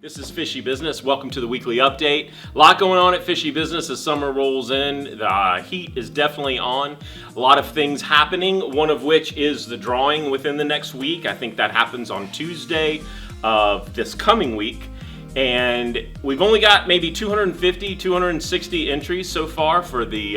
This is Fishy Business. Welcome to the weekly update. A lot going on at Fishy Business as summer rolls in. The heat is definitely on. A lot of things happening, one of which is the drawing within the next week. I think that happens on Tuesday of this coming week. And we've only got maybe 250, 260 entries so far for the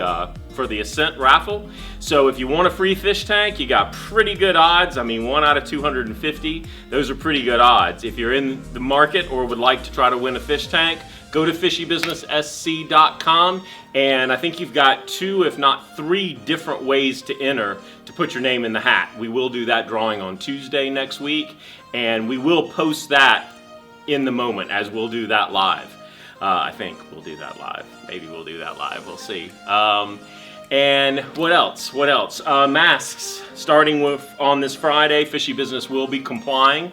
Ascent raffle. So if you want a free fish tank, you got pretty good odds. I mean, 1 out of 250, those are pretty good odds. If you're in the market or would like to try to win a fish tank, go to fishybusinesssc.com, and I think you've got 2, if not 3 different ways to enter to put your name in the hat. We will do that drawing on Tuesday next week, and we will post that in the moment, as we'll do that live. I think we'll do that live. Maybe we'll do that live. We'll see. And what else? Masks. Starting with on this Friday, Fishy Business will be complying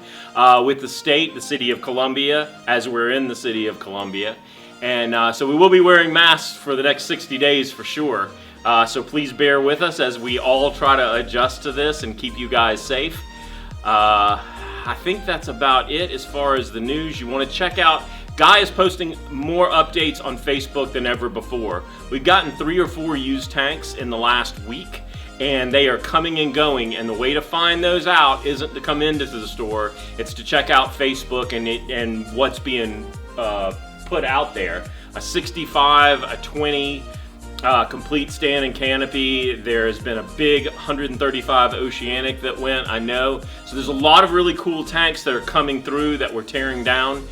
with the state, the City of Columbia, as we're in the City of Columbia. And so we will be wearing masks for the next 60 days for sure. So please bear with us as we all try to adjust to this and keep you guys safe. I think that's about it as far as the news. You want to check out, Guy is posting more updates on Facebook than ever before. We've gotten 3 or 4 used tanks in the last week, and they are coming and going, and the way to find those out isn't to come into the store, it's to check out Facebook and what's being put out there. A 65, a 20, complete stand and canopy. There's been a big 135 Oceanic that went, I know. So there's a lot of really cool tanks that are coming through that we're tearing down,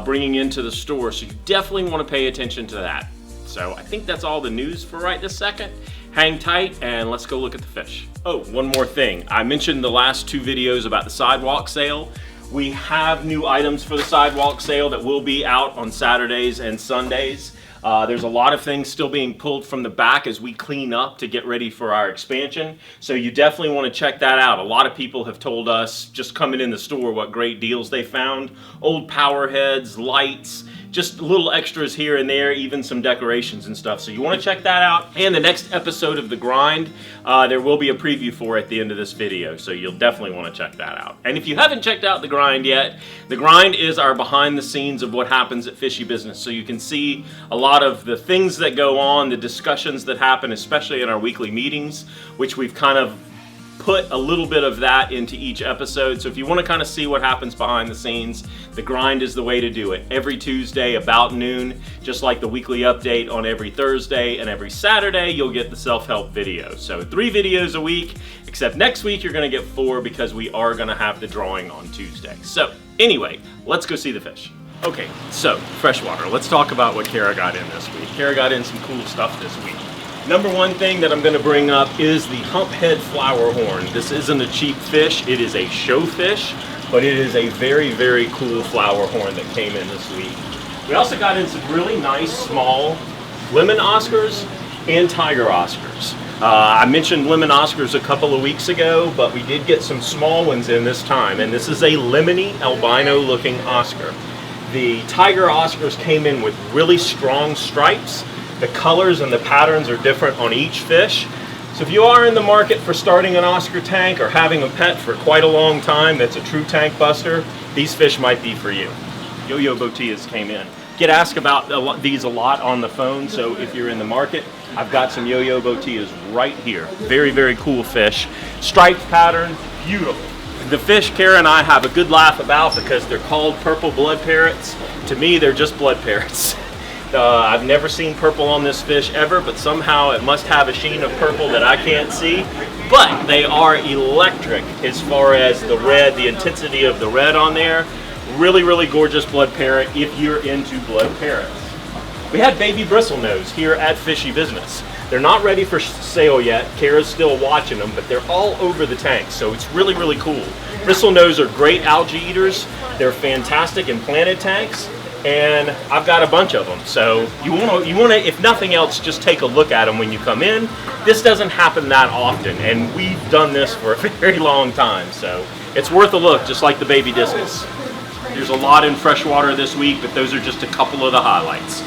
bringing into the store. So you definitely want to pay attention to that. So I think that's all the news for right this second. Hang tight and let's go look at the fish. Oh, one more thing. I mentioned the last 2 videos about the sidewalk sale. We have new items for the sidewalk sale that will be out on Saturdays and Sundays. There's a lot of things still being pulled from the back as we clean up to get ready for our expansion. So you definitely want to check that out. A lot of people have told us just coming in the store what great deals they found. Old power heads, lights, just little extras here and there, even some decorations and stuff. So you want to check that out. And the next episode of The Grind, there will be a preview for at the end of this video. So you'll definitely want to check that out. And if you haven't checked out The Grind yet, The Grind is our behind the scenes of what happens at Fishy Business. So you can see a lot of the things that go on, the discussions that happen, especially in our weekly meetings, which we've kind of put a little bit of that into each episode. So if you want to kind of see what happens behind the scenes, The Grind is the way to do it. Every Tuesday about noon, just like the weekly update on every Thursday, and every Saturday you'll get the self-help video. So 3 videos a week, except next week you're going to get 4 because we are going to have the drawing on Tuesday. So anyway, let's go see the fish. Okay, so freshwater. Let's talk about what Kara got in this week. Kara got in some cool stuff this week. Number 1 thing that I'm going to bring up is the humphead flower horn. This isn't a cheap fish, it is a show fish, but it is a very, very cool flower horn that came in this week. We also got in some really nice small lemon Oscars and tiger Oscars. I mentioned lemon Oscars a couple of weeks ago, but we did get some small ones in this time, and this is a lemony albino looking Oscar. The tiger Oscars came in with really strong stripes. The colors and the patterns are different on each fish. So if you are in the market for starting an Oscar tank or having a pet for quite a long time that's a true tank buster, these fish might be for you. Yo-yo botillas came in. Get asked about these a lot on the phone, so if you're in the market, I've got some yo-yo botillas right here. Very, very cool fish. Striped pattern, beautiful. The fish Kara and I have a good laugh about because they're called purple blood parrots. To me, they're just blood parrots. I've never seen purple on this fish ever, but somehow it must have a sheen of purple that I can't see. But they are electric as far as the red, the intensity of the red on there. Really, really gorgeous blood parrot if you're into blood parrots. We had baby bristlenose here at Fishy Business. They're not ready for sale yet. Kara's still watching them, but they're all over the tank, so it's really, really cool. Bristlenose are great algae eaters. They're fantastic in planted tanks. And I've got a bunch of them, so you want to, if nothing else, just take a look at them when you come in. This doesn't happen that often, and we've done this for a very long time, so it's worth a look, just like the baby discus. There's a lot in freshwater this week, but those are just a couple of the highlights.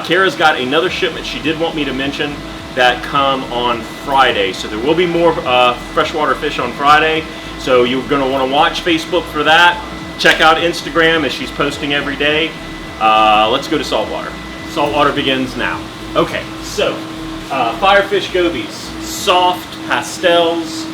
Kara's got another shipment she did want me to mention that come on Friday, so there will be more freshwater fish on Friday, so you're going to want to watch Facebook for that. Check out Instagram as she's posting every day. Let's go to saltwater. Saltwater begins now. Okay, so firefish gobies, soft pastels,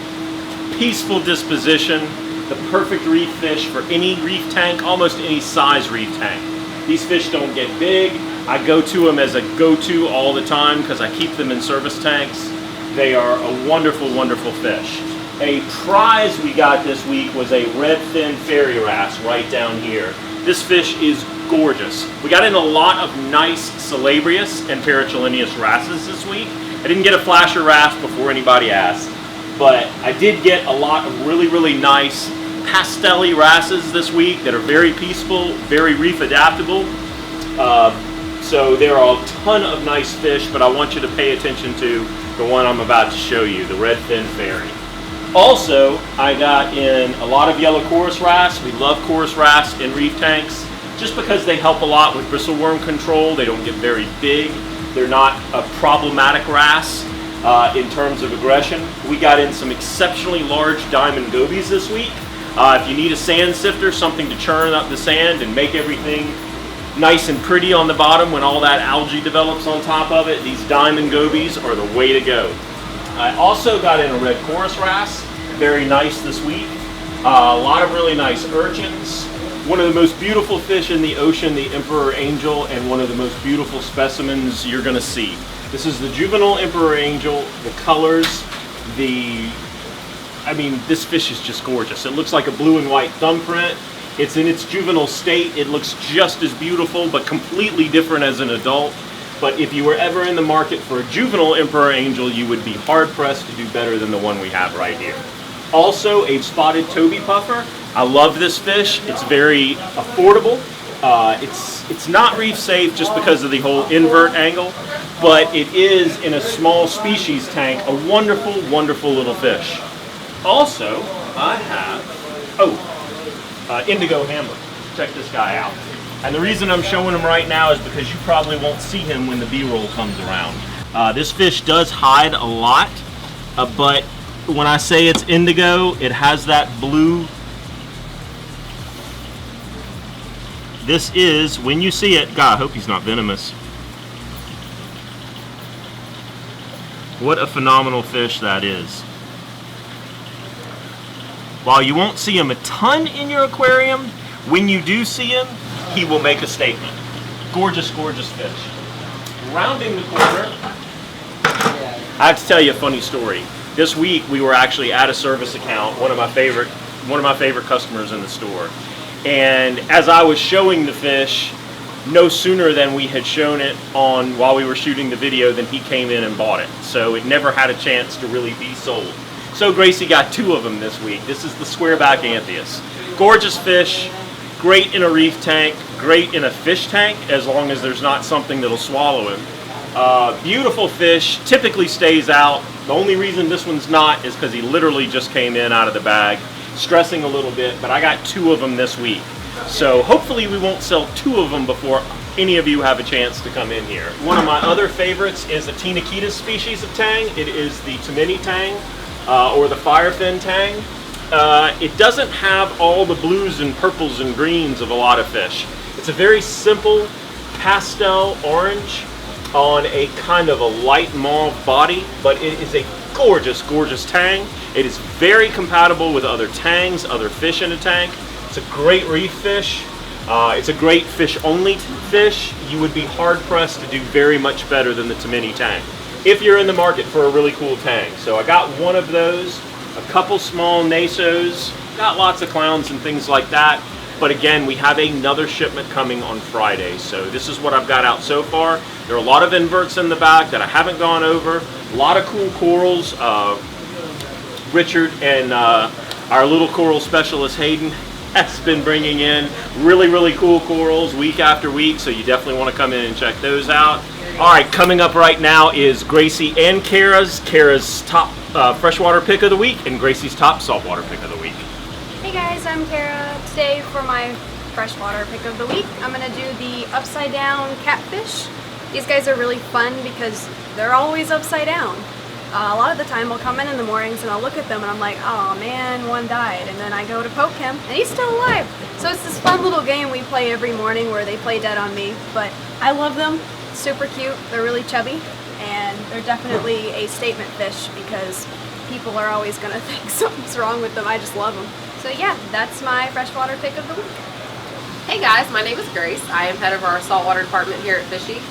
peaceful disposition, the perfect reef fish for any reef tank, almost any size reef tank. These fish don't get big. I go to them as a go-to all the time because I keep them in service tanks. They are a wonderful, wonderful fish. A prize we got this week was a red-fin fairy wrasse right down here. This fish is gorgeous. We got in a lot of nice Salabrius and Parachilinus wrasses this week. I didn't get a flasher wrasse before anybody asked, but I did get a lot of really, really nice pastelly wrasses this week that are very peaceful, very reef adaptable. So there are a ton of nice fish, but I want you to pay attention to the one I'm about to show you, the red-fin fairy. Also, I got in a lot of yellow chorus wrasse. We love chorus wrasse in reef tanks just because they help a lot with bristleworm control. They don't get very big. They're not a problematic wrasse in terms of aggression. We got in some exceptionally large diamond gobies this week. If you need a sand sifter, something to churn up the sand and make everything nice and pretty on the bottom when all that algae develops on top of it, these diamond gobies are the way to go. I also got in a red chorus wrasse, very nice this week. A lot of really nice urchins. One of the most beautiful fish in the ocean, the emperor angel, and one of the most beautiful specimens you're going to see. This is the juvenile emperor angel. The colors, this fish is just gorgeous. It looks like a blue and white thumbprint. It's in its juvenile state. It looks just as beautiful, but completely different as an adult. But if you were ever in the market for a juvenile emperor angel, you would be hard-pressed to do better than the one we have right here. Also, a spotted Toby puffer. I love this fish. It's very affordable. It's not reef safe just because of the whole invert angle, but it is in a small species tank, a wonderful, wonderful little fish. Also, I have, indigo hammer. Check this guy out. And the reason I'm showing him right now is because you probably won't see him when the B-roll comes around. This fish does hide a lot, but when I say it's indigo, it has that blue. This is, when you see it, God, I hope he's not venomous. What a phenomenal fish that is. While you won't see him a ton in your aquarium, when you do see him, he will make a statement. Gorgeous, gorgeous fish. Rounding the corner, I have to tell you a funny story. This week we were actually at a service account, one of my favorite customers in the store. And as I was showing the fish, no sooner than we had shown it on while we were shooting the video than he came in and bought it. So it never had a chance to really be sold. So Gracie got 2 of them this week. This is the squareback anthias. Gorgeous fish, great in a reef tank, great in a fish tank as long as there's not something that'll swallow him. Beautiful fish, typically stays out. The only reason this one's not is because he literally just came in out of the bag, stressing a little bit, but I got 2 of them this week. So hopefully we won't sell 2 of them before any of you have a chance to come in here. One of my other favorites is a Tinochetus species of tang. It is the Tammany tang, or the firefin tang. It doesn't have all the blues and purples and greens of a lot of fish. It's a very simple pastel orange on a kind of a light mauve body, but it is a gorgeous, gorgeous tang. It is very compatible with other tangs, other fish in a tank. It's a great reef fish. It's a great fish-only fish. You would be hard-pressed to do very much better than the Tammany tang if you're in the market for a really cool tang. So I got 1 of those, a couple small nasos, got lots of clowns and things like that. But again, we have another shipment coming on Friday. So this is what I've got out so far. There are a lot of inverts in the back that I haven't gone over. A lot of cool corals. Richard and our little coral specialist Hayden has been bringing in really, really cool corals week after week. So you definitely want to come in and check those out. All right, coming up right now is Gracie and Kara's top freshwater pick of the week and Gracie's top saltwater pick of the week. Hey guys, I'm Kara. Today for my freshwater pick of the week, I'm going to do the upside down catfish. These guys are really fun because they're always upside down. A lot of the time I'll come in the mornings and I'll look at them and I'm like, oh man, one died. And then I go to poke him and he's still alive. So it's this fun little game we play every morning where they play dead on me. But I love them, super cute, they're really chubby, and they're definitely a statement fish because people are always gonna think something's wrong with them. I just love them. So yeah, that's my freshwater pick of the week. Hey guys, my name is Grace. I am head of our saltwater department here at Fishy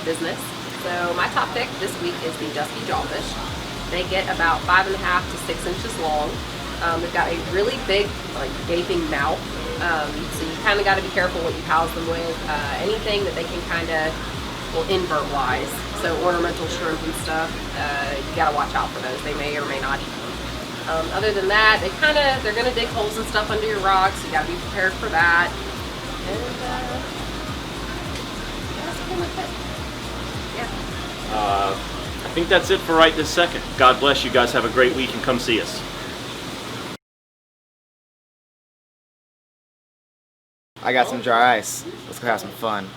Business. So my top pick this week is the dusky jawfish. They get about 5.5 to 6 inches long. They've got a really big, like, gaping mouth. So you kind of got to be careful what you house them with. Anything that they can kind of, well, invert wise. So ornamental shrimp and stuff, you got to watch out for those. They may or may not eat them. Other than that, they're going to dig holes and stuff under your rocks. So you got to be prepared for that. And that's pretty much it. Yeah. I think that's it for right this second. God bless you guys. Have a great week and come see us. I got some dry ice. Let's go have some fun.